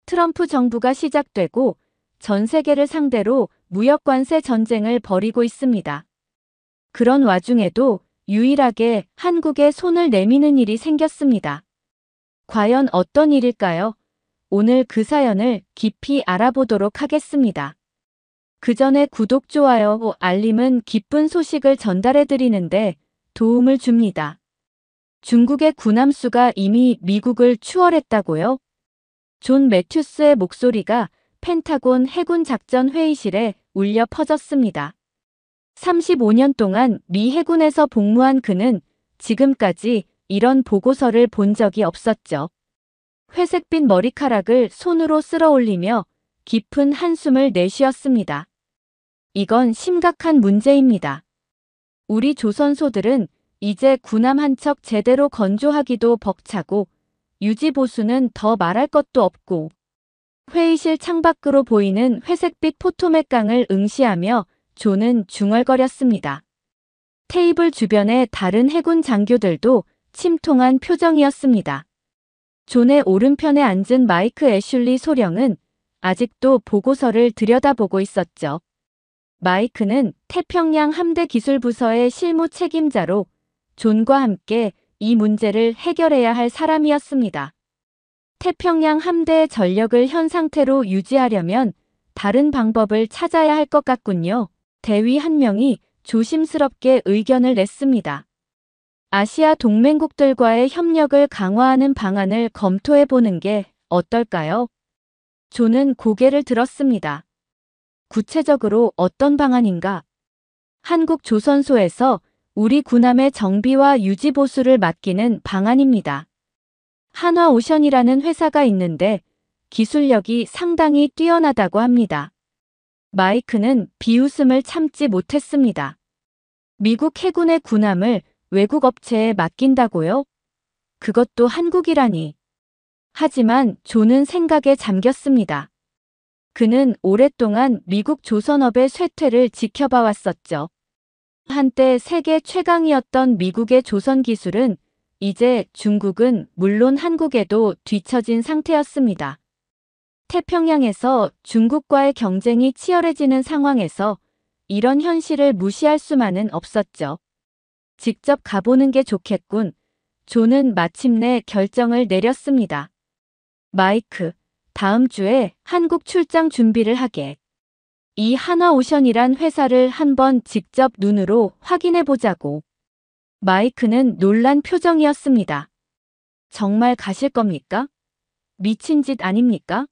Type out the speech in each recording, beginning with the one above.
트럼프 정부가 시작되고 전 세계를 상대로 무역 관세 전쟁을 벌이고 있습니다. 그런 와중에도 유일하게 한국에 손을 내미는 일이 생겼습니다. 과연 어떤 일일까요? 오늘 그 사연을 깊이 알아보도록 하겠습니다. 그 전에 구독, 좋아요, 알림은 기쁜 소식을 전달해 드리는데 도움을 줍니다. 중국의 군함수가 이미 미국을 추월했다고요? 존 매튜스의 목소리가 펜타곤 해군 작전 회의실에 울려 퍼졌습니다. 35년 동안 미 해군에서 복무한 그는 지금까지 이런 보고서를 본 적이 없었죠. 회색빛 머리카락을 손으로 쓸어 올리며 깊은 한숨을 내쉬었습니다. 이건 심각한 문제입니다. 우리 조선소들은 이제 군함 한 척 제대로 건조하기도 벅차고 유지보수는 더 말할 것도 없고 회의실 창밖으로 보이는 회색빛 포토맥강을 응시하며 존은 중얼거렸습니다. 테이블 주변의 다른 해군 장교들도 침통한 표정이었습니다. 존의 오른편에 앉은 마이크 애슐리 소령은 아직도 보고서를 들여다보고 있었죠. 마이크는 태평양 함대 기술부서의 실무 책임자로 존과 함께 이 문제를 해결해야 할 사람이었습니다. 태평양 함대의 전력을 현 상태로 유지하려면 다른 방법을 찾아야 할 것 같군요. 대위 한 명이 조심스럽게 의견을 냈습니다. 아시아 동맹국들과의 협력을 강화하는 방안을 검토해 보는 게 어떨까요? 존은 고개를 들었습니다. 구체적으로 어떤 방안인가? 한국 조선소에서 우리 군함의 정비와 유지 보수를 맡기는 방안입니다. 한화오션이라는 회사가 있는데 기술력이 상당히 뛰어나다고 합니다. 마이크는 비웃음을 참지 못했습니다. 미국 해군의 군함을 외국 업체에 맡긴다고요? 그것도 한국이라니. 하지만 존은 생각에 잠겼습니다. 그는 오랫동안 미국 조선업의 쇠퇴를 지켜봐 왔었죠. 한때 세계 최강이었던 미국의 조선 기술은 이제 중국은 물론 한국에도 뒤처진 상태였습니다. 태평양에서 중국과의 경쟁이 치열해지는 상황에서 이런 현실을 무시할 수만은 없었죠. 직접 가보는 게 좋겠군. 존은 마침내 결정을 내렸습니다. 마이크, 다음 주에 한국 출장 준비를 하게. 이 한화오션이란 회사를 한번 직접 눈으로 확인해 보자고. 마이크는 놀란 표정이었습니다. 정말 가실 겁니까? 미친 짓 아닙니까?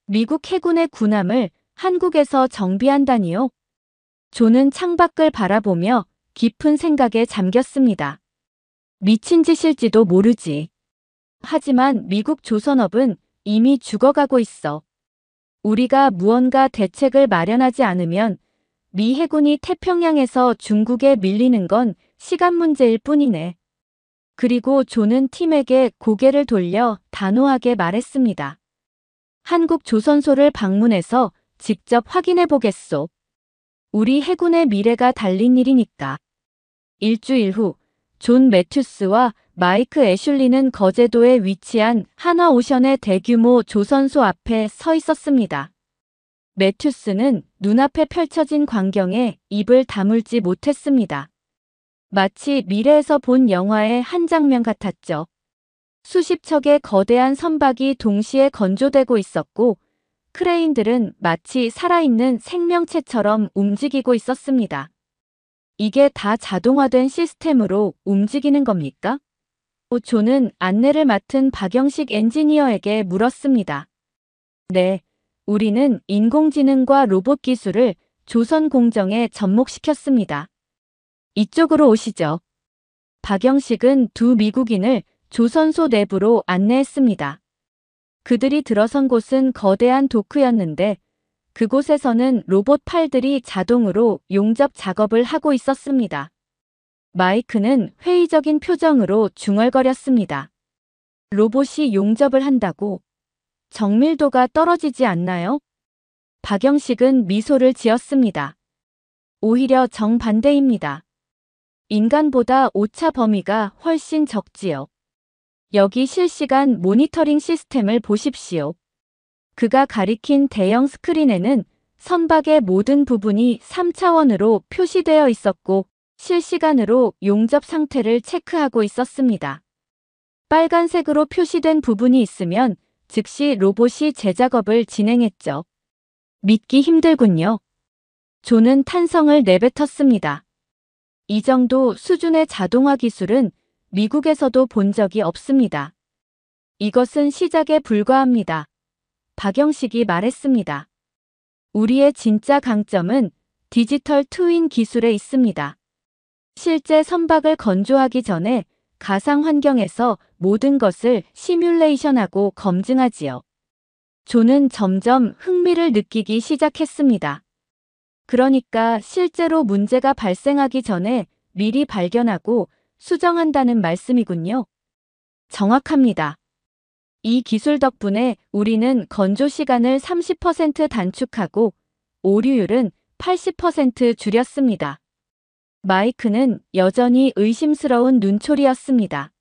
미국 해군의 군함을 한국에서 정비한다니요? 존은 창밖을 바라보며 깊은 생각에 잠겼습니다. 미친 짓일지도 모르지. 하지만 미국 조선업은 이미 죽어가고 있어. 우리가 무언가 대책을 마련하지 않으면 미 해군이 태평양에서 중국에 밀리는 건 시간 문제일 뿐이네. 그리고 존은 팀에게 고개를 돌려 단호하게 말했습니다. 한국 조선소를 방문해서 직접 확인해 보겠소. 우리 해군의 미래가 달린 일이니까. 일주일 후, 존 매튜스와 마이크 애슐리는 거제도에 위치한 한화오션의 대규모 조선소 앞에 서 있었습니다. 매튜스는 눈앞에 펼쳐진 광경에 입을 다물지 못했습니다. 마치 미래에서 본 영화의 한 장면 같았죠. 수십 척의 거대한 선박이 동시에 건조되고 있었고 크레인들은 마치 살아있는 생명체처럼 움직이고 있었습니다. 이게 다 자동화된 시스템으로 움직이는 겁니까? 존은 안내를 맡은 박영식 엔지니어에게 물었습니다. 네, 우리는 인공지능과 로봇 기술을 조선 공정에 접목시켰습니다. 이쪽으로 오시죠. 박영식은 두 미국인을 조선소 내부로 안내했습니다. 그들이 들어선 곳은 거대한 도크였는데 그곳에서는 로봇 팔들이 자동으로 용접 작업을 하고 있었습니다. 마이크는 회의적인 표정으로 중얼거렸습니다. 로봇이 용접을 한다고? 정밀도가 떨어지지 않나요? 박영식은 미소를 지었습니다. 오히려 정반대입니다. 인간보다 오차 범위가 훨씬 적지요. 여기 실시간 모니터링 시스템을 보십시오. 그가 가리킨 대형 스크린에는 선박의 모든 부분이 3차원으로 표시되어 있었고 실시간으로 용접 상태를 체크하고 있었습니다. 빨간색으로 표시된 부분이 있으면 즉시 로봇이 제작업을 진행했죠. 믿기 힘들군요. 존은 탄성을 내뱉었습니다. 이 정도 수준의 자동화 기술은 미국에서도 본 적이 없습니다. 이것은 시작에 불과합니다. 박영식이 말했습니다. 우리의 진짜 강점은 디지털 트윈 기술에 있습니다. 실제 선박을 건조하기 전에 가상 환경에서 모든 것을 시뮬레이션하고 검증하지요. 존은 점점 흥미를 느끼기 시작했습니다. 그러니까 실제로 문제가 발생하기 전에 미리 발견하고 수정한다는 말씀이군요. 정확합니다. 이 기술 덕분에 우리는 건조 시간을 30% 단축하고 오류율은 80% 줄였습니다. 마이크는 여전히 의심스러운 눈초리였습니다.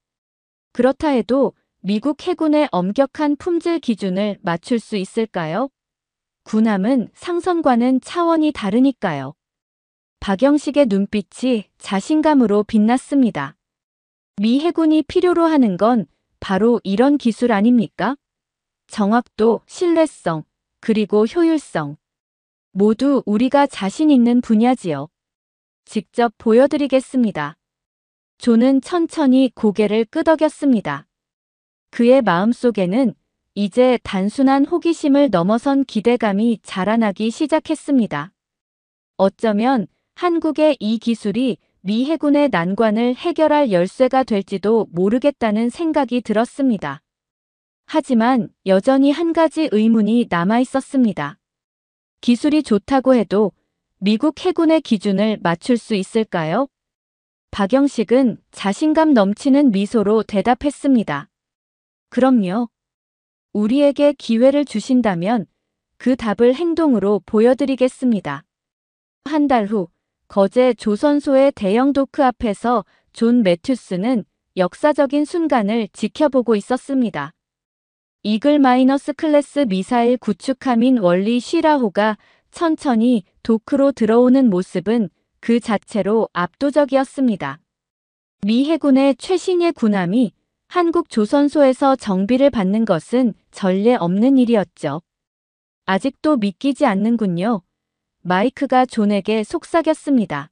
그렇다 해도 미국 해군의 엄격한 품질 기준을 맞출 수 있을까요? 군함은 상선과는 차원이 다르니까요. 박영식의 눈빛이 자신감으로 빛났습니다. 미 해군이 필요로 하는 건 바로 이런 기술 아닙니까? 정확도, 신뢰성, 그리고 효율성. 모두 우리가 자신 있는 분야지요. 직접 보여드리겠습니다. 존은 천천히 고개를 끄덕였습니다. 그의 마음속에는 이제 단순한 호기심을 넘어선 기대감이 자라나기 시작했습니다. 어쩌면 한국의 이 기술이 미 해군의 난관을 해결할 열쇠가 될지도 모르겠다는 생각이 들었습니다. 하지만 여전히 한 가지 의문이 남아 있었습니다. 기술이 좋다고 해도 미국 해군의 기준을 맞출 수 있을까요? 박영식은 자신감 넘치는 미소로 대답했습니다. 그럼요. 우리에게 기회를 주신다면 그 답을 행동으로 보여드리겠습니다. 한 달 후, 거제 조선소의 대형 도크 앞에서 존 매튜스는 역사적인 순간을 지켜보고 있었습니다. 이글 마이너스 클래스 미사일 구축함인 월리 쉬라호가 천천히 도크로 들어오는 모습은 그 자체로 압도적이었습니다. 미 해군의 최신의 군함이 한국 조선소에서 정비를 받는 것은 전례 없는 일이었죠. 아직도 믿기지 않는군요. 마이크가 존에게 속삭였습니다.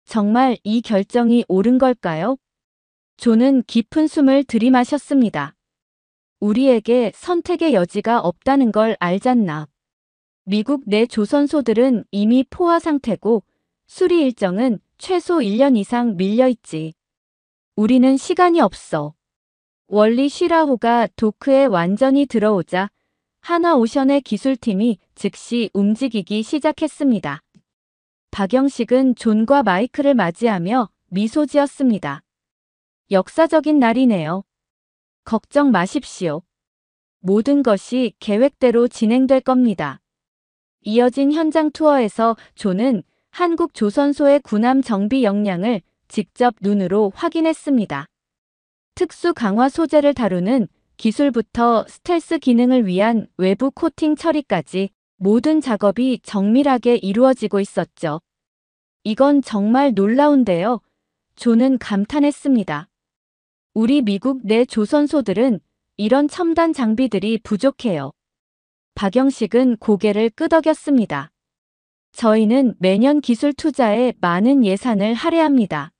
정말 이 결정이 옳은 걸까요? 존은 깊은 숨을 들이마셨습니다. 우리에게 선택의 여지가 없다는 걸 알잖나. 미국 내 조선소들은 이미 포화 상태고 수리 일정은 최소 1년 이상 밀려있지. 우리는 시간이 없어. 월리 쉬라호가 도크에 완전히 들어오자 하나오션의 기술팀이 즉시 움직이기 시작했습니다. 박영식은 존과 마이크를 맞이하며 미소 지었습니다. 역사적인 날이네요. 걱정 마십시오. 모든 것이 계획대로 진행될 겁니다. 이어진 현장 투어에서 존은 한국 조선소의 군함 정비 역량을 직접 눈으로 확인했습니다. 특수 강화 소재를 다루는 기술부터 스텔스 기능을 위한 외부 코팅 처리까지 모든 작업이 정밀하게 이루어지고 있었죠. 이건 정말 놀라운데요. 존은 감탄했습니다. 우리 미국 내 조선소들은 이런 첨단 장비들이 부족해요. 박영식은 고개를 끄덕였습니다. 저희는 매년 기술 투자에 많은 예산을 할애합니다.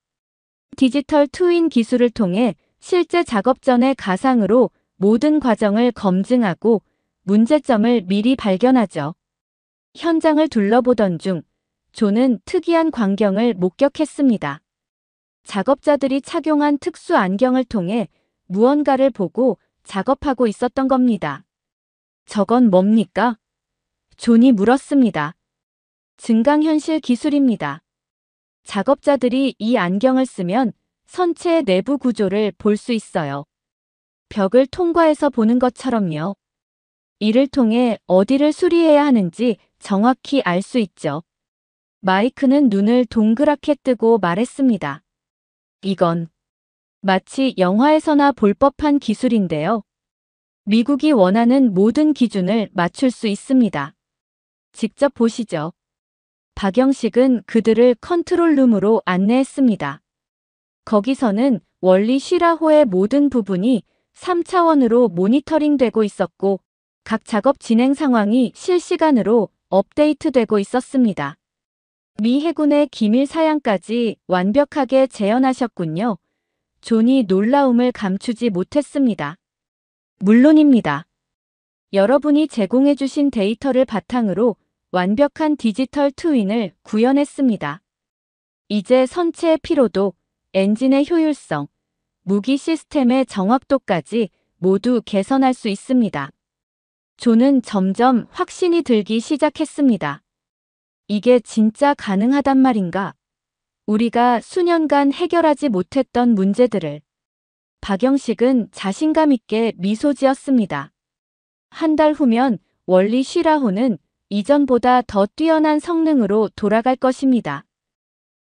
디지털 트윈 기술을 통해 실제 작업 전에 가상으로 모든 과정을 검증하고 문제점을 미리 발견하죠. 현장을 둘러보던 중 존은 특이한 광경을 목격했습니다. 작업자들이 착용한 특수 안경을 통해 무언가를 보고 작업하고 있었던 겁니다. 저건 뭡니까? 존이 물었습니다. 증강현실 기술입니다. 작업자들이 이 안경을 쓰면 선체의 내부 구조를 볼 수 있어요. 벽을 통과해서 보는 것처럼요. 이를 통해 어디를 수리해야 하는지 정확히 알 수 있죠. 마이크는 눈을 동그랗게 뜨고 말했습니다. 이건 마치 영화에서나 볼 법한 기술인데요. 미국이 원하는 모든 기준을 맞출 수 있습니다. 직접 보시죠. 박영식은 그들을 컨트롤룸으로 안내했습니다. 거기서는 원리 쉬라호의 모든 부분이 3차원으로 모니터링되고 있었고 각 작업 진행 상황이 실시간으로 업데이트되고 있었습니다. 미 해군의 기밀 사양까지 완벽하게 재현하셨군요. 존이 놀라움을 감추지 못했습니다. 물론입니다. 여러분이 제공해주신 데이터를 바탕으로 완벽한 디지털 트윈을 구현했습니다. 이제 선체의 피로도, 엔진의 효율성, 무기 시스템의 정확도까지 모두 개선할 수 있습니다. 존은 점점 확신이 들기 시작했습니다. 이게 진짜 가능하단 말인가? 우리가 수년간 해결하지 못했던 문제들을. 박영식은 자신감 있게 미소 지었습니다. 한 달 후면 원리 쉬라호는 이전보다 더 뛰어난 성능으로 돌아갈 것입니다.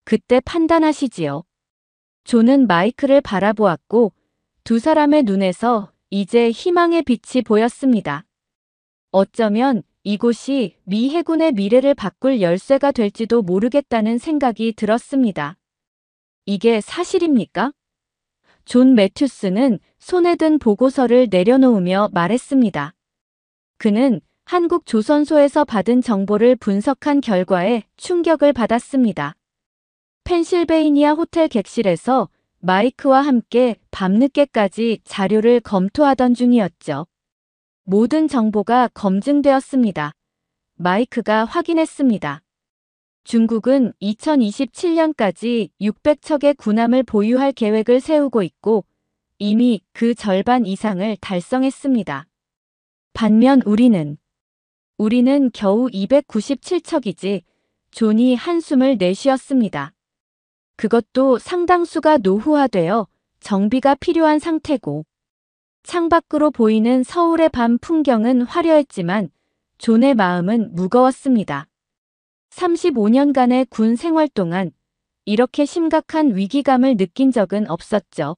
그때 판단하시지요. 존은 마이크를 바라보았고 두 사람의 눈에서 이제 희망의 빛이 보였습니다. 어쩌면 이곳이 미 해군의 미래를 바꿀 열쇠가 될지도 모르겠다는 생각이 들었습니다. 이게 사실입니까? 존 매튜스는 손에 든 보고서를 내려놓으며 말했습니다. 그는 한국 조선소에서 받은 정보를 분석한 결과에 충격을 받았습니다. 펜실베이니아 호텔 객실에서 마이크와 함께 밤늦게까지 자료를 검토하던 중이었죠. 모든 정보가 검증되었습니다. 마이크가 확인했습니다. 중국은 2027년까지 600척의 군함을 보유할 계획을 세우고 있고 이미 그 절반 이상을 달성했습니다. 반면 우리는 겨우 297척이지. 존이 한숨을 내쉬었습니다. 그것도 상당수가 노후화되어 정비가 필요한 상태고 창밖으로 보이는 서울의 밤 풍경은 화려했지만 존의 마음은 무거웠습니다. 35년간의 군 생활 동안 이렇게 심각한 위기감을 느낀 적은 없었죠.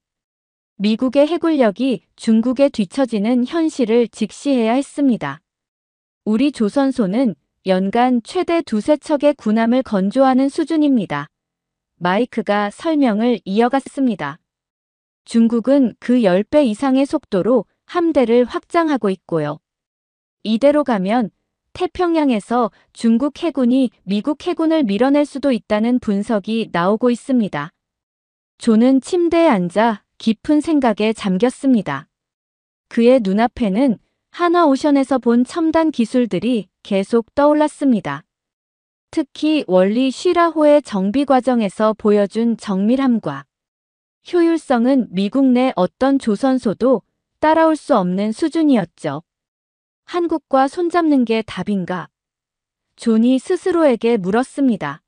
미국의 해군력이 중국에 뒤처지는 현실을 직시해야 했습니다. 우리 조선소는 연간 최대 2~3척의 군함을 건조하는 수준입니다. 마이크가 설명을 이어갔습니다. 중국은 그 10배 이상의 속도로 함대를 확장하고 있고요. 이대로 가면 태평양에서 중국 해군이 미국 해군을 밀어낼 수도 있다는 분석이 나오고 있습니다. 존은 침대에 앉아 깊은 생각에 잠겼습니다. 그의 눈앞에는 한화오션에서 본 첨단 기술들이 계속 떠올랐습니다. 특히 원리 쉬라호의 정비 과정에서 보여준 정밀함과 효율성은 미국 내 어떤 조선소도 따라올 수 없는 수준이었죠. 한국과 손잡는 게 답인가? 존이 스스로에게 물었습니다.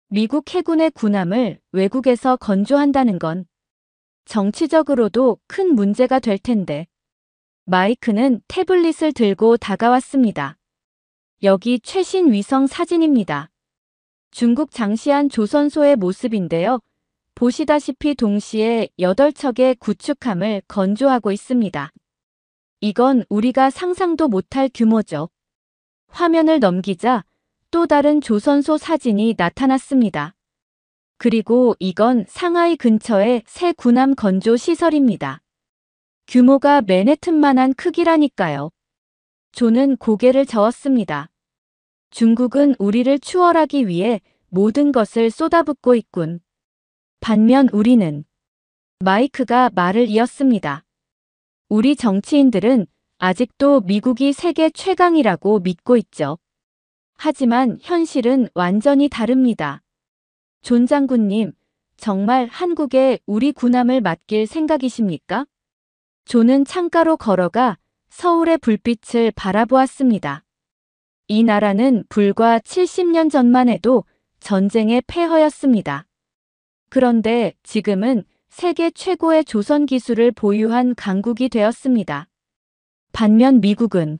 미국 해군의 군함을 외국에서 건조한다는 건 정치적으로도 큰 문제가 될 텐데. 마이크는 태블릿을 들고 다가왔습니다. 여기 최신 위성 사진입니다. 중국 장시한 조선소의 모습인데요. 보시다시피 동시에 8척의 구축함을 건조하고 있습니다. 이건 우리가 상상도 못할 규모죠. 화면을 넘기자 또 다른 조선소 사진이 나타났습니다. 그리고 이건 상하이 근처의 새 군함 건조 시설입니다. 규모가 맨해튼만한 크기라니까요. 존은 고개를 저었습니다. 중국은 우리를 추월하기 위해 모든 것을 쏟아붓고 있군. 반면 우리는 마이크가 말을 이었습니다. 우리 정치인들은 아직도 미국이 세계 최강이라고 믿고 있죠. 하지만 현실은 완전히 다릅니다. 존 장군님, 정말 한국에 우리 군함을 맡길 생각이십니까? 존은 창가로 걸어가 서울의 불빛을 바라보았습니다. 이 나라는 불과 70년 전만 해도 전쟁의 폐허였습니다. 그런데 지금은 세계 최고의 조선 기술을 보유한 강국이 되었습니다. 반면 미국은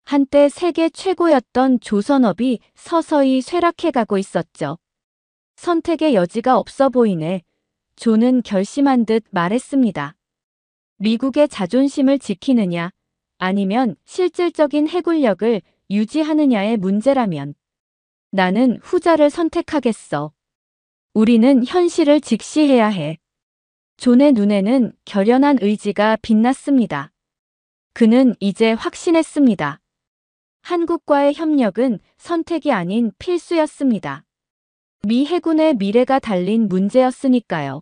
한때 세계 최고였던 조선업이 서서히 쇠락해가고 있었죠. 선택의 여지가 없어 보이네. 존은 결심한 듯 말했습니다. 미국의 자존심을 지키느냐, 아니면 실질적인 해굴력을 유지하느냐의 문제라면 나는 후자를 선택하겠어. 우리는 현실을 직시해야 해. 존의 눈에는 결연한 의지가 빛났습니다. 그는 이제 확신했습니다. 한국과의 협력은 선택이 아닌 필수였습니다. 미 해군의 미래가 달린 문제였으니까요.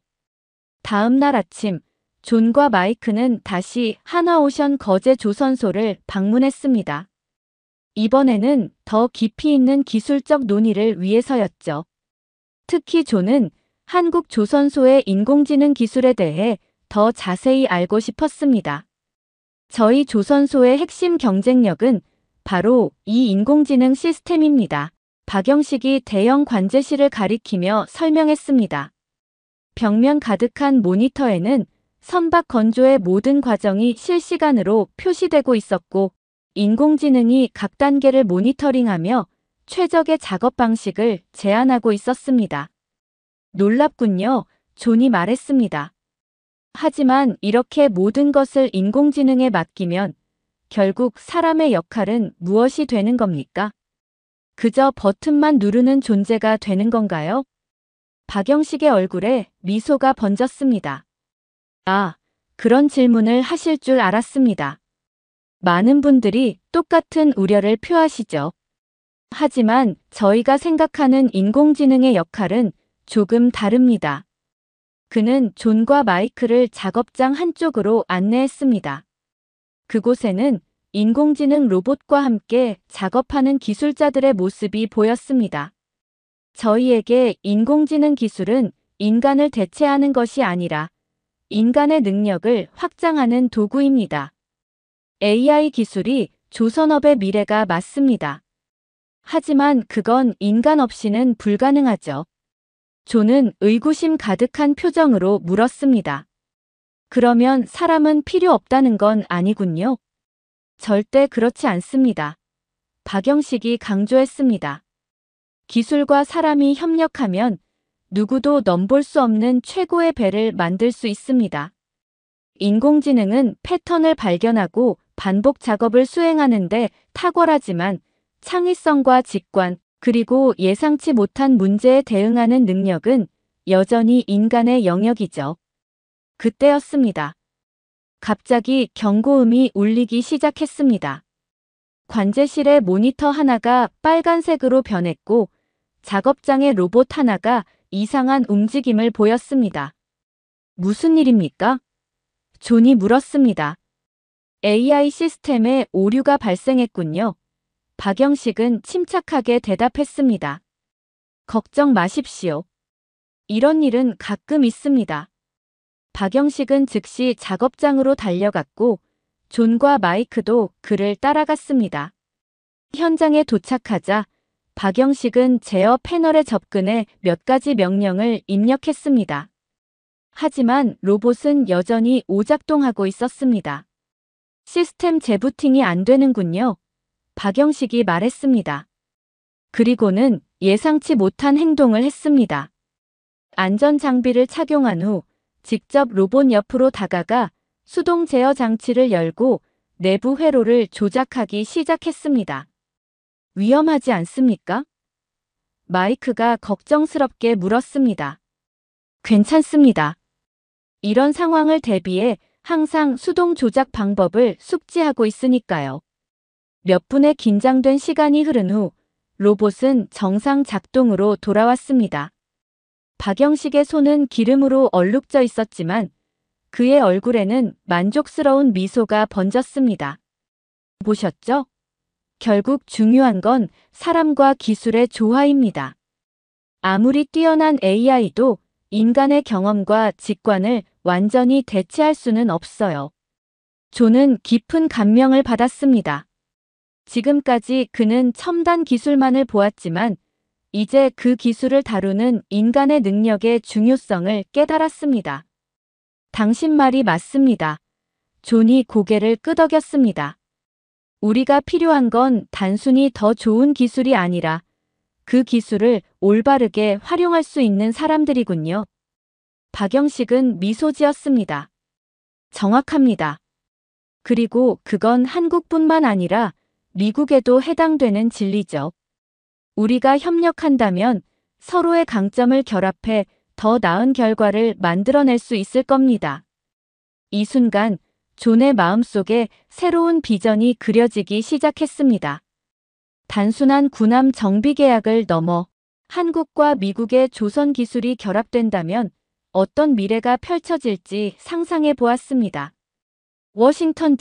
다음 날 아침, 존과 마이크는 다시 한화오션 거제 조선소를 방문했습니다. 이번에는 더 깊이 있는 기술적 논의를 위해서였죠. 특히 존은 한국 조선소의 인공지능 기술에 대해 더 자세히 알고 싶었습니다. 저희 조선소의 핵심 경쟁력은 바로 이 인공지능 시스템입니다. 박영식이 대형 관제실을 가리키며 설명했습니다. 벽면 가득한 모니터에는 선박 건조의 모든 과정이 실시간으로 표시되고 있었고 인공지능이 각 단계를 모니터링하며 최적의 작업 방식을 제안하고 있었습니다. 놀랍군요. 존이 말했습니다. 하지만 이렇게 모든 것을 인공지능에 맡기면 결국 사람의 역할은 무엇이 되는 겁니까? 그저 버튼만 누르는 존재가 되는 건가요? 박영식의 얼굴에 미소가 번졌습니다. 아, 그런 질문을 하실 줄 알았습니다. 많은 분들이 똑같은 우려를 표하시죠. 하지만 저희가 생각하는 인공지능의 역할은 조금 다릅니다. 그는 존과 마이크를 작업장 한쪽으로 안내했습니다. 그곳에는 인공지능 로봇과 함께 작업하는 기술자들의 모습이 보였습니다. 저희에게 인공지능 기술은 인간을 대체하는 것이 아니라 인간의 능력을 확장하는 도구입니다. AI 기술이 조선업의 미래가 맞습니다. 하지만 그건 인간 없이는 불가능하죠. 존은 의구심 가득한 표정으로 물었습니다. 그러면 사람은 필요 없다는 건 아니군요. 절대 그렇지 않습니다. 박영식이 강조했습니다. 기술과 사람이 협력하면 누구도 넘볼 수 없는 최고의 배를 만들 수 있습니다. 인공지능은 패턴을 발견하고 반복 작업을 수행하는데 탁월하지만 창의성과 직관, 그리고 예상치 못한 문제에 대응하는 능력은 여전히 인간의 영역이죠. 그때였습니다. 갑자기 경고음이 울리기 시작했습니다. 관제실의 모니터 하나가 빨간색으로 변했고 작업장의 로봇 하나가 이상한 움직임을 보였습니다. 무슨 일입니까? 존이 물었습니다. AI 시스템에 오류가 발생했군요. 박영식은 침착하게 대답했습니다. 걱정 마십시오. 이런 일은 가끔 있습니다. 박영식은 즉시 작업장으로 달려갔고 존과 마이크도 그를 따라갔습니다. 현장에 도착하자 박영식은 제어 패널에 접근해 몇 가지 명령을 입력했습니다. 하지만 로봇은 여전히 오작동하고 있었습니다. 시스템 재부팅이 안 되는군요. 박영식이 말했습니다. 그리고는 예상치 못한 행동을 했습니다. 안전장비를 착용한 후 직접 로봇 옆으로 다가가 수동 제어 장치를 열고 내부 회로를 조작하기 시작했습니다. 위험하지 않습니까? 마이크가 걱정스럽게 물었습니다. 괜찮습니다. 이런 상황을 대비해 항상 수동 조작 방법을 숙지하고 있으니까요. 몇 분의 긴장된 시간이 흐른 후 로봇은 정상 작동으로 돌아왔습니다. 박영식의 손은 기름으로 얼룩져 있었지만 그의 얼굴에는 만족스러운 미소가 번졌습니다. 보셨죠? 결국 중요한 건 사람과 기술의 조화입니다. 아무리 뛰어난 AI도 인간의 경험과 직관을 완전히 대체할 수는 없어요. 존은 깊은 감명을 받았습니다. 지금까지 그는 첨단 기술만을 보았지만 이제 그 기술을 다루는 인간의 능력의 중요성을 깨달았습니다. 당신 말이 맞습니다. 존이 고개를 끄덕였습니다. 우리가 필요한 건 단순히 더 좋은 기술이 아니라 그 기술을 올바르게 활용할 수 있는 사람들이군요. 박영식은 미소 지었습니다. 정확합니다. 그리고 그건 한국뿐만 아니라 미국에도 해당되는 진리죠. 우리가 협력한다면 서로의 강점을 결합해 더 나은 결과를 만들어낼 수 있을 겁니다. 이 순간 존의 마음속에 새로운 비전이 그려지기 시작했습니다. 단순한 군함 정비 계약을 넘어 한국과 미국의 조선 기술이 결합된다면 어떤 미래가 펼쳐질지 상상해 보았습니다. 워싱턴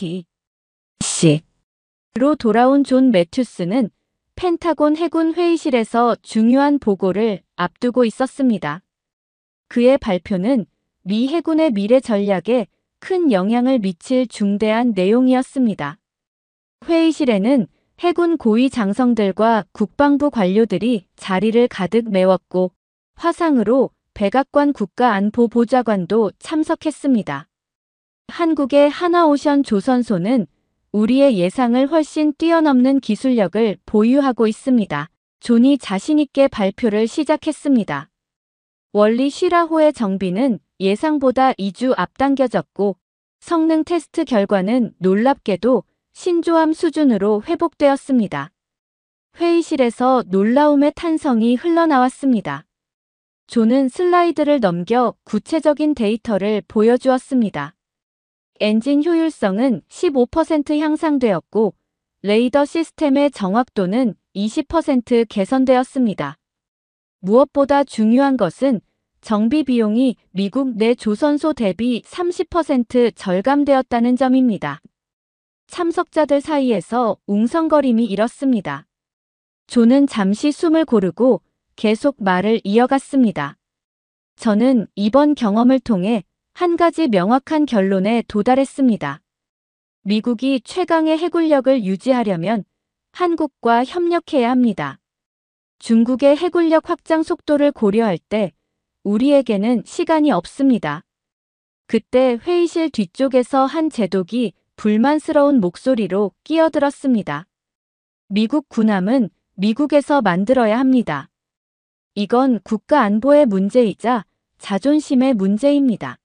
D.C.로 돌아온 존 매튜스는 펜타곤 해군 회의실에서 중요한 보고를 앞두고 있었습니다. 그의 발표는 미 해군의 미래 전략에 큰 영향을 미칠 중대한 내용이었습니다. 회의실에는 해군 고위 장성들과 국방부 관료들이 자리를 가득 메웠고 화상으로 백악관 국가안보보좌관도 참석했습니다. 한국의 하나오션 조선소는 우리의 예상을 훨씬 뛰어넘는 기술력을 보유하고 있습니다. 존이 자신있게 발표를 시작했습니다. 원리 쉬라호의 정비는 예상보다 2주 앞당겨졌고 성능 테스트 결과는 놀랍게도 신조함 수준으로 회복되었습니다. 회의실에서 놀라움의 탄성이 흘러나왔습니다. 존은 슬라이드를 넘겨 구체적인 데이터를 보여주었습니다. 엔진 효율성은 15% 향상되었고 레이더 시스템의 정확도는 20% 개선되었습니다. 무엇보다 중요한 것은 정비 비용이 미국 내 조선소 대비 30% 절감되었다는 점입니다. 참석자들 사이에서 웅성거림이 일었습니다. 존은 잠시 숨을 고르고 계속 말을 이어갔습니다. 저는 이번 경험을 통해 한 가지 명확한 결론에 도달했습니다. 미국이 최강의 해군력을 유지하려면 한국과 협력해야 합니다. 중국의 해군력 확장 속도를 고려할 때 우리에게는 시간이 없습니다. 그때 회의실 뒤쪽에서 한 제독이 불만스러운 목소리로 끼어들었습니다. 미국 군함은 미국에서 만들어야 합니다. 이건 국가 안보의 문제이자 자존심의 문제입니다.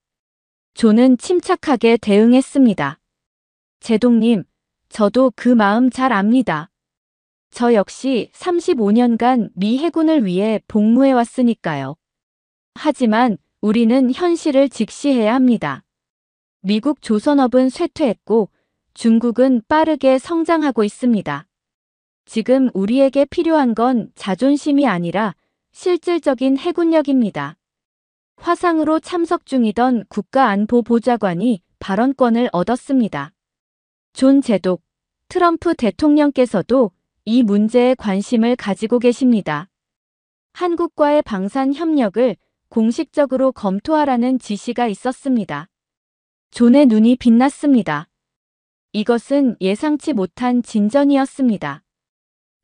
존은 침착하게 대응했습니다. 제독님, 저도 그 마음 잘 압니다. 저 역시 35년간 미 해군을 위해 복무해왔으니까요. 하지만 우리는 현실을 직시해야 합니다. 미국 조선업은 쇠퇴했고 중국은 빠르게 성장하고 있습니다. 지금 우리에게 필요한 건 자존심이 아니라 실질적인 해군력입니다. 화상으로 참석 중이던 국가안보보좌관이 발언권을 얻었습니다. 존 제독, 트럼프 대통령께서도 이 문제에 관심을 가지고 계십니다. 한국과의 방산 협력을 공식적으로 검토하라는 지시가 있었습니다. 존의 눈이 빛났습니다. 이것은 예상치 못한 진전이었습니다.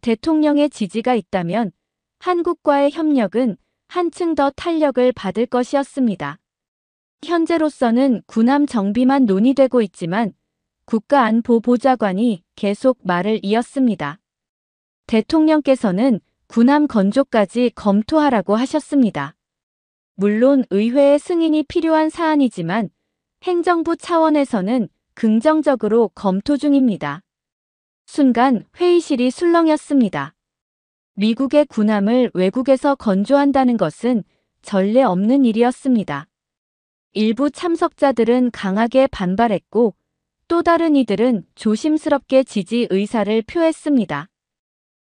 대통령의 지지가 있다면 한국과의 협력은 한층 더 탄력을 받을 것이었습니다. 현재로서는 군함 정비만 논의되고 있지만 국가안보보좌관이 계속 말을 이었습니다. 대통령께서는 군함 건조까지 검토하라고 하셨습니다. 물론 의회의 승인이 필요한 사안이지만 행정부 차원에서는 긍정적으로 검토 중입니다. 순간 회의실이 술렁였습니다. 미국의 군함을 외국에서 건조한다는 것은 전례 없는 일이었습니다. 일부 참석자들은 강하게 반발했고 또 다른 이들은 조심스럽게 지지 의사를 표했습니다.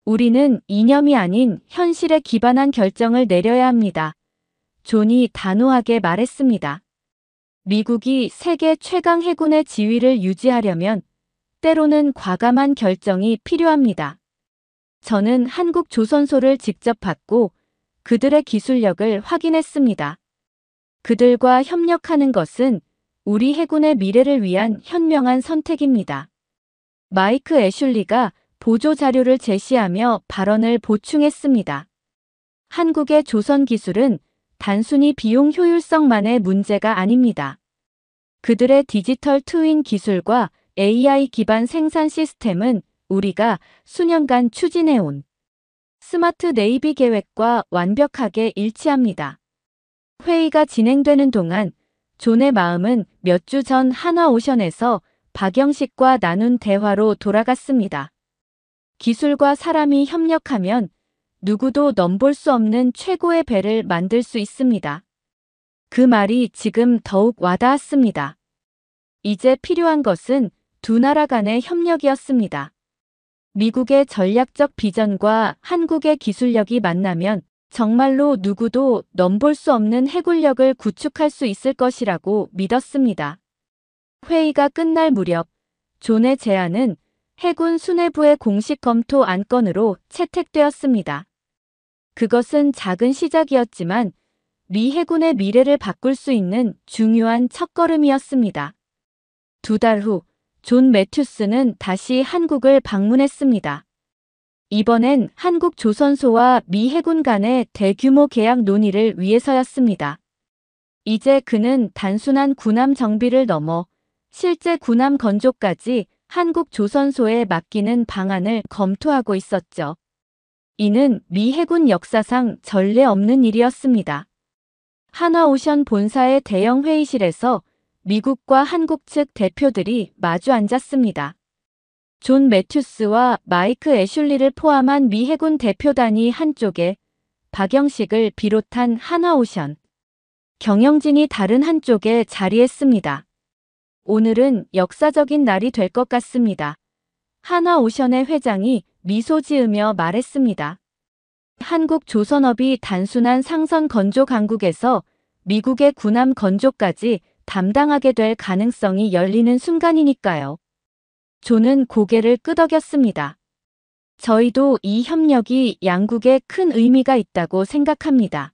우리는 이념이 아닌 현실에 기반한 결정을 내려야 합니다. 존이 단호하게 말했습니다. 미국이 세계 최강 해군의 지위를 유지하려면 때로는 과감한 결정이 필요합니다. 저는 한국 조선소를 직접 봤고 그들의 기술력을 확인했습니다. 그들과 협력하는 것은 우리 해군의 미래를 위한 현명한 선택입니다. 마이크 애슐리가 보조 자료를 제시하며 발언을 보충했습니다. 한국의 조선 기술은 단순히 비용 효율성만의 문제가 아닙니다. 그들의 디지털 트윈 기술과 AI 기반 생산 시스템은 우리가 수년간 추진해온 스마트 네이비 계획과 완벽하게 일치합니다. 회의가 진행되는 동안 존의 마음은 몇 주 전 한화오션에서 박영식과 나눈 대화로 돌아갔습니다. 기술과 사람이 협력하면 누구도 넘볼 수 없는 최고의 배를 만들 수 있습니다. 그 말이 지금 더욱 와닿았습니다. 이제 필요한 것은 두 나라 간의 협력이었습니다. 미국의 전략적 비전과 한국의 기술력이 만나면 정말로 누구도 넘볼 수 없는 해군력을 구축할 수 있을 것이라고 믿었습니다. 회의가 끝날 무렵 존의 제안은 해군 수뇌부의 공식 검토 안건으로 채택되었습니다. 그것은 작은 시작이었지만 미 해군의 미래를 바꿀 수 있는 중요한 첫걸음이었습니다. 2달 후 존 매튜스는 다시 한국을 방문했습니다. 이번엔 한국 조선소와 미 해군 간의 대규모 계약 논의를 위해서였습니다. 이제 그는 단순한 군함 정비를 넘어 실제 군함 건조까지 한국 조선소에 맡기는 방안을 검토하고 있었죠. 이는 미 해군 역사상 전례 없는 일이었습니다. 한화오션 본사의 대형 회의실에서 미국과 한국 측 대표들이 마주 앉았습니다. 존 매튜스와 마이크 애슐리를 포함한 미 해군 대표단이 한쪽에, 박영식을 비롯한 한화오션, 경영진이 다른 한쪽에 자리했습니다. 오늘은 역사적인 날이 될 것 같습니다. 한화오션의 회장이 미소 지으며 말했습니다. 한국 조선업이 단순한 상선 건조 강국에서 미국의 군함 건조까지 담당하게 될 가능성이 열리는 순간이니까요. 존은 고개를 끄덕였습니다. 저희도 이 협력이 양국에 큰 의미가 있다고 생각합니다.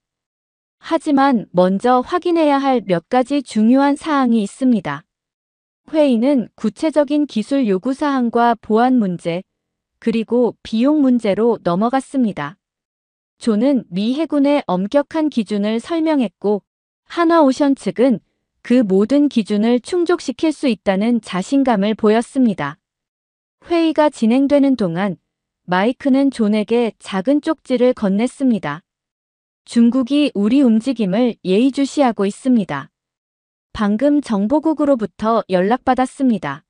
하지만 먼저 확인해야 할 몇 가지 중요한 사항이 있습니다. 회의는 구체적인 기술 요구 사항과 보안 문제, 그리고 비용 문제로 넘어갔습니다. 존은 미 해군의 엄격한 기준을 설명했고 한화오션 측은 그 모든 기준을 충족시킬 수 있다는 자신감을 보였습니다. 회의가 진행되는 동안 마이크는 존에게 작은 쪽지를 건넸습니다. 중국이 우리 움직임을 예의주시하고 있습니다. 방금 정보국으로부터 연락받았습니다.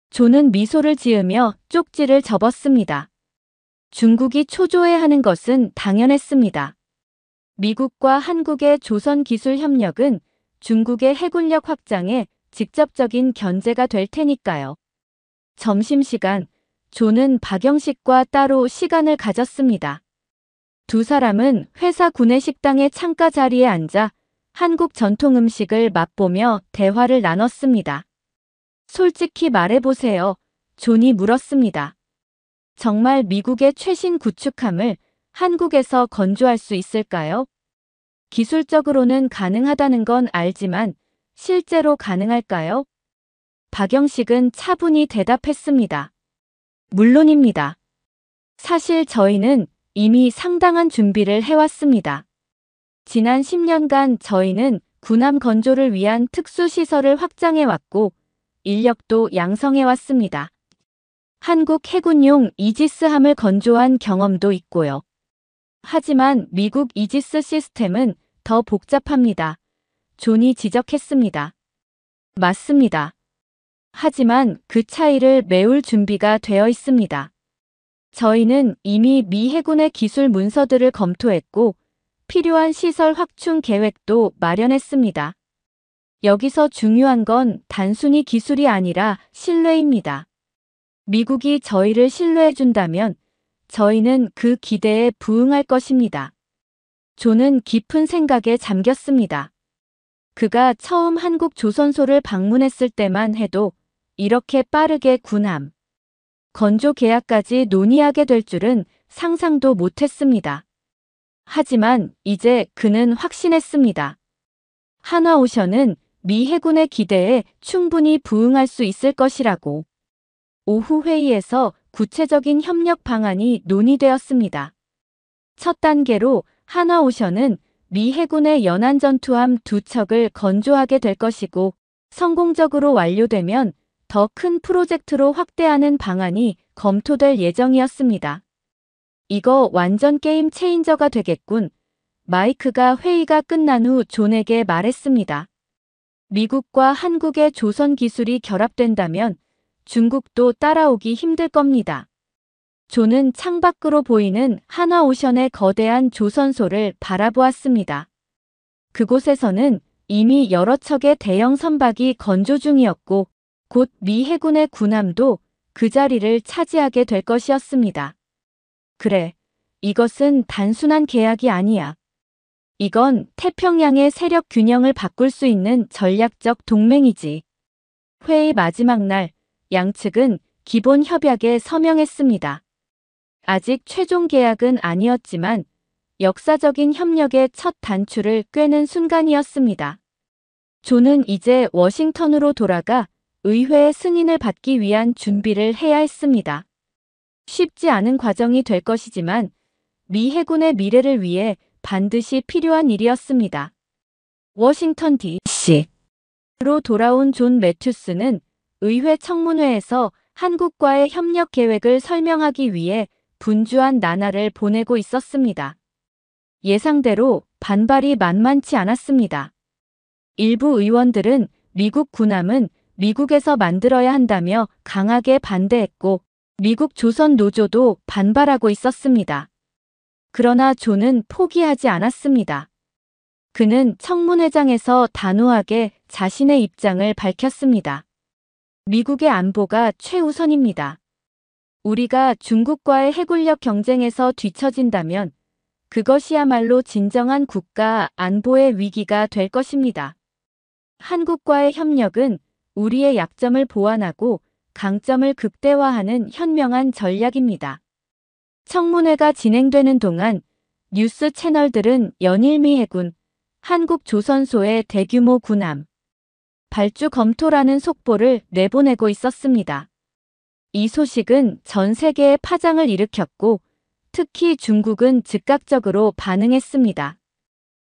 존은 미소를 지으며 쪽지를 접었습니다. 중국이 초조해하는 것은 당연했습니다. 미국과 한국의 조선 기술 협력은 중국의 해군력 확장에 직접적인 견제가 될 테니까요. 점심시간, 존은 박영식과 따로 시간을 가졌습니다. 두 사람은 회사 구내식당의 창가 자리에 앉아 한국 전통 음식을 맛보며 대화를 나눴습니다. 솔직히 말해보세요. 존이 물었습니다. 정말 미국의 최신 구축함을 한국에서 건조할 수 있을까요? 기술적으로는 가능하다는 건 알지만 실제로 가능할까요? 박영식은 차분히 대답했습니다. 물론입니다. 사실 저희는 이미 상당한 준비를 해왔습니다. 지난 10년간 저희는 군함 건조를 위한 특수시설을 확장해왔고 인력도 양성해왔습니다. 한국 해군용 이지스함을 건조한 경험도 있고요. 하지만 미국 이지스 시스템은 더 복잡합니다. 존이 지적했습니다. 맞습니다. 하지만 그 차이를 메울 준비가 되어 있습니다. 저희는 이미 미 해군의 기술 문서들을 검토했고 필요한 시설 확충 계획도 마련했습니다. 여기서 중요한 건 단순히 기술이 아니라 신뢰입니다. 미국이 저희를 신뢰해준다면 저희는 그 기대에 부응할 것입니다. 존은 깊은 생각에 잠겼습니다. 그가 처음 한국 조선소를 방문했을 때만 해도 이렇게 빠르게 군함, 건조 계약까지 논의하게 될 줄은 상상도 못했습니다. 하지만 이제 그는 확신했습니다. 한화오션은 미 해군의 기대에 충분히 부응할 수 있을 것이라고. 오후 회의에서 구체적인 협력 방안이 논의되었습니다. 첫 단계로 한화오션은 미 해군의 연안 전투함 2척을 건조하게 될 것이고 성공적으로 완료되면 더 큰 프로젝트로 확대하는 방안이 검토될 예정이었습니다. 이거 완전 게임 체인저가 되겠군. 마이크가 회의가 끝난 후 존에게 말했습니다. 미국과 한국의 조선 기술이 결합된다면 중국도 따라오기 힘들 겁니다. 존은 창밖으로 보이는 한화오션의 거대한 조선소를 바라보았습니다. 그곳에서는 이미 여러 척의 대형 선박이 건조 중이었고 곧 미 해군의 군함도 그 자리를 차지하게 될 것이었습니다. 그래, 이것은 단순한 계약이 아니야. 이건 태평양의 세력 균형을 바꿀 수 있는 전략적 동맹이지. 회의 마지막 날, 양측은 기본 협약에 서명했습니다. 아직 최종 계약은 아니었지만 역사적인 협력의 첫 단추를 꿰는 순간이었습니다. 존은 이제 워싱턴으로 돌아가 의회의 승인을 받기 위한 준비를 해야 했습니다. 쉽지 않은 과정이 될 것이지만 미 해군의 미래를 위해 반드시 필요한 일이었습니다. 워싱턴 D.C.로 돌아온 존 매튜스는 의회 청문회에서 한국과의 협력 계획을 설명하기 위해 분주한 나날을 보내고 있었습니다. 예상대로 반발이 만만치 않았습니다. 일부 의원들은 미국 군함은 미국에서 만들어야 한다며 강하게 반대했고 미국 조선 노조도 반발하고 있었습니다. 그러나 존은 포기하지 않았습니다. 그는 청문회장에서 단호하게 자신의 입장을 밝혔습니다. 미국의 안보가 최우선입니다. 우리가 중국과의 해군력 경쟁에서 뒤처진다면 그것이야말로 진정한 국가 안보의 위기가 될 것입니다. 한국과의 협력은 우리의 약점을 보완하고 강점을 극대화하는 현명한 전략입니다. 청문회가 진행되는 동안 뉴스 채널들은 연일미 해군, 한국 조선소의 대규모 군함, 발주 검토라는 속보를 내보내고 있었습니다. 이 소식은 전 세계에 파장을 일으켰고 특히 중국은 즉각적으로 반응했습니다.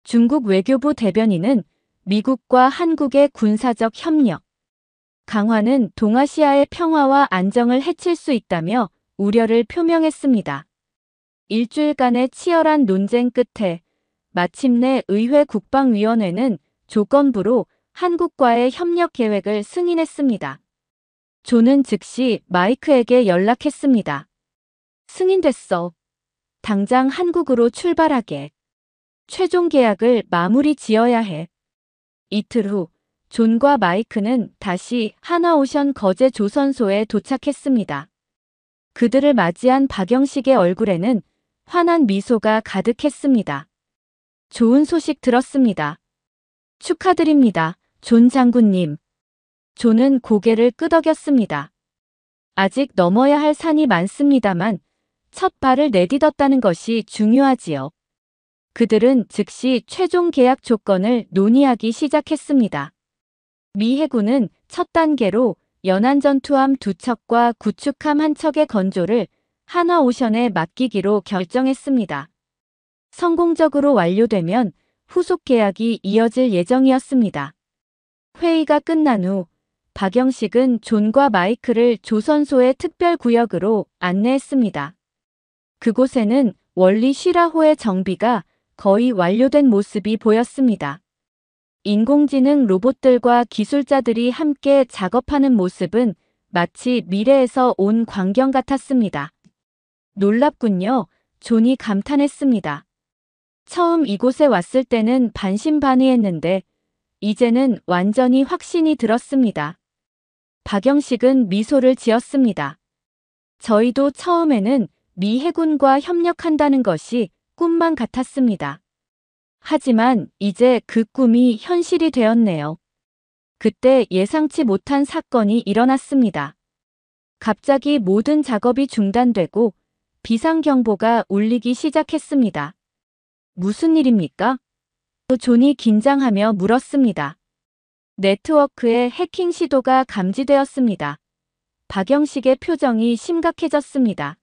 중국 외교부 대변인은 미국과 한국의 군사적 협력 강화는 동아시아의 평화와 안정을 해칠 수 있다며 우려를 표명했습니다. 일주일간의 치열한 논쟁 끝에 마침내 의회 국방위원회는 조건부로 한국과의 협력 계획을 승인했습니다. 존은 즉시 마이크에게 연락했습니다. 승인됐어. 당장 한국으로 출발하게. 최종 계약을 마무리 지어야 해. 이틀 후 존과 마이크는 다시 한화오션 거제 조선소에 도착했습니다. 그들을 맞이한 박영식의 얼굴에는 환한 미소가 가득했습니다. 좋은 소식 들었습니다. 축하드립니다, 존 장군님. 존은 고개를 끄덕였습니다. 아직 넘어야 할 산이 많습니다만 첫 발을 내딛었다는 것이 중요하지요. 그들은 즉시 최종 계약 조건을 논의하기 시작했습니다. 미 해군은 첫 단계로 연안전투함 2척과 구축함 1척의 건조를 한화오션에 맡기기로 결정했습니다. 성공적으로 완료되면 후속 계약이 이어질 예정이었습니다. 회의가 끝난 후 박영식은 존과 마이크를 조선소의 특별구역으로 안내했습니다. 그곳에는 원리 쉬라호의 정비가 거의 완료된 모습이 보였습니다. 인공지능 로봇들과 기술자들이 함께 작업하는 모습은 마치 미래에서 온 광경 같았습니다. 놀랍군요. 존이 감탄했습니다. 처음 이곳에 왔을 때는 반신반의했는데 이제는 완전히 확신이 들었습니다. 박영식은 미소를 지었습니다. 저희도 처음에는 미 해군과 협력한다는 것이 꿈만 같았습니다. 하지만 이제 그 꿈이 현실이 되었네요. 그때 예상치 못한 사건이 일어났습니다. 갑자기 모든 작업이 중단되고 비상경보가 울리기 시작했습니다. 무슨 일입니까? 존이 긴장하며 물었습니다. 네트워크에 해킹 시도가 감지되었습니다. 박영식의 표정이 심각해졌습니다.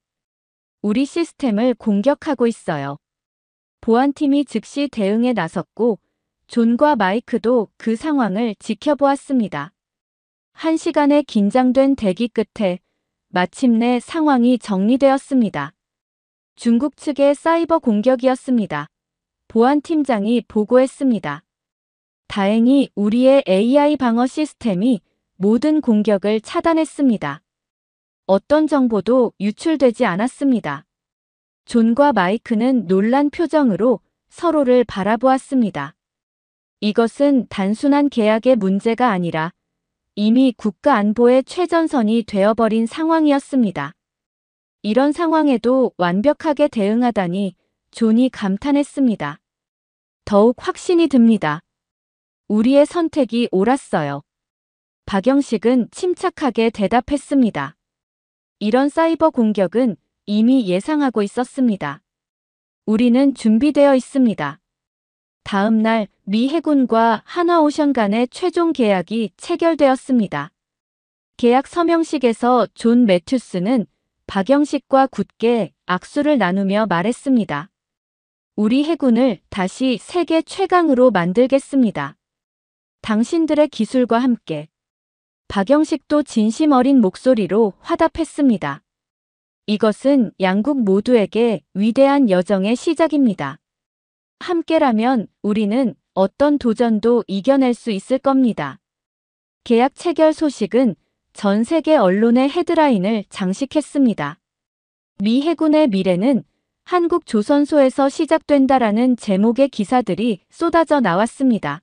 우리 시스템을 공격하고 있어요. 보안팀이 즉시 대응에 나섰고 존과 마이크도 그 상황을 지켜보았습니다. 1시간의 긴장된 대기 끝에 마침내 상황이 정리되었습니다. 중국 측의 사이버 공격이었습니다. 보안팀장이 보고했습니다. 다행히 우리의 AI 방어 시스템이 모든 공격을 차단했습니다. 어떤 정보도 유출되지 않았습니다. 존과 마이크는 놀란 표정으로 서로를 바라보았습니다. 이것은 단순한 계약의 문제가 아니라 이미 국가 안보의 최전선이 되어버린 상황이었습니다. 이런 상황에도 완벽하게 대응하다니 존이 감탄했습니다. 더욱 확신이 듭니다. 우리의 선택이 옳았어요. 박영식은 침착하게 대답했습니다. 이런 사이버 공격은 이미 예상하고 있었습니다. 우리는 준비되어 있습니다. 다음 날 미 해군과 한화오션 간의 최종 계약이 체결되었습니다. 계약 서명식에서 존 매튜스는 박영식과 굳게 악수를 나누며 말했습니다. 우리 해군을 다시 세계 최강으로 만들겠습니다. 당신들의 기술과 함께. 박영식도 진심 어린 목소리로 화답했습니다. 이것은 양국 모두에게 위대한 여정의 시작입니다. 함께라면 우리는 어떤 도전도 이겨낼 수 있을 겁니다. 계약 체결 소식은 전 세계 언론의 헤드라인을 장식했습니다. 미 해군의 미래는 한국 조선소에서 시작된다라는 제목의 기사들이 쏟아져 나왔습니다.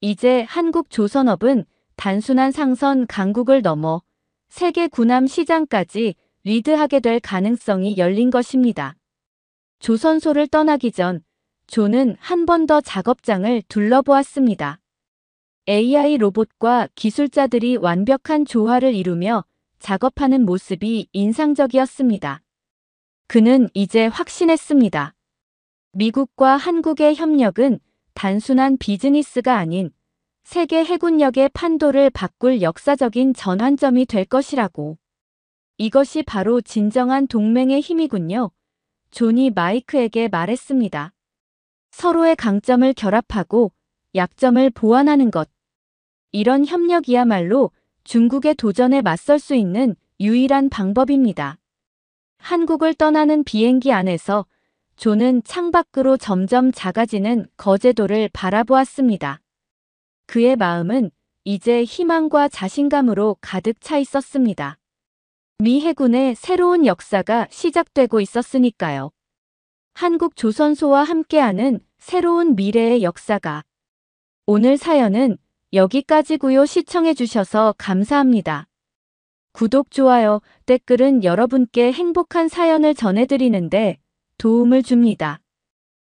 이제 한국 조선업은 단순한 상선 강국을 넘어 세계 군함 시장까지 리드하게 될 가능성이 열린 것입니다. 조선소를 떠나기 전 존은 한 번 더 작업장을 둘러보았습니다. AI 로봇과 기술자들이 완벽한 조화를 이루며 작업하는 모습이 인상적이었습니다. 그는 이제 확신했습니다. 미국과 한국의 협력은 단순한 비즈니스가 아닌 세계 해군력의 판도를 바꿀 역사적인 전환점이 될 것이라고. 이것이 바로 진정한 동맹의 힘이군요. 존이 마이크에게 말했습니다. 서로의 강점을 결합하고 약점을 보완하는 것. 이런 협력이야말로 중국의 도전에 맞설 수 있는 유일한 방법입니다. 한국을 떠나는 비행기 안에서 존은 창밖으로 점점 작아지는 거제도를 바라보았습니다. 그의 마음은 이제 희망과 자신감으로 가득 차 있었습니다. 미 해군의 새로운 역사가 시작되고 있었으니까요. 한국 조선소와 함께하는 새로운 미래의 역사가. 오늘 사연은 여기까지고요. 시청해주셔서 감사합니다. 구독, 좋아요, 댓글은 여러분께 행복한 사연을 전해드리는데 도움을 줍니다.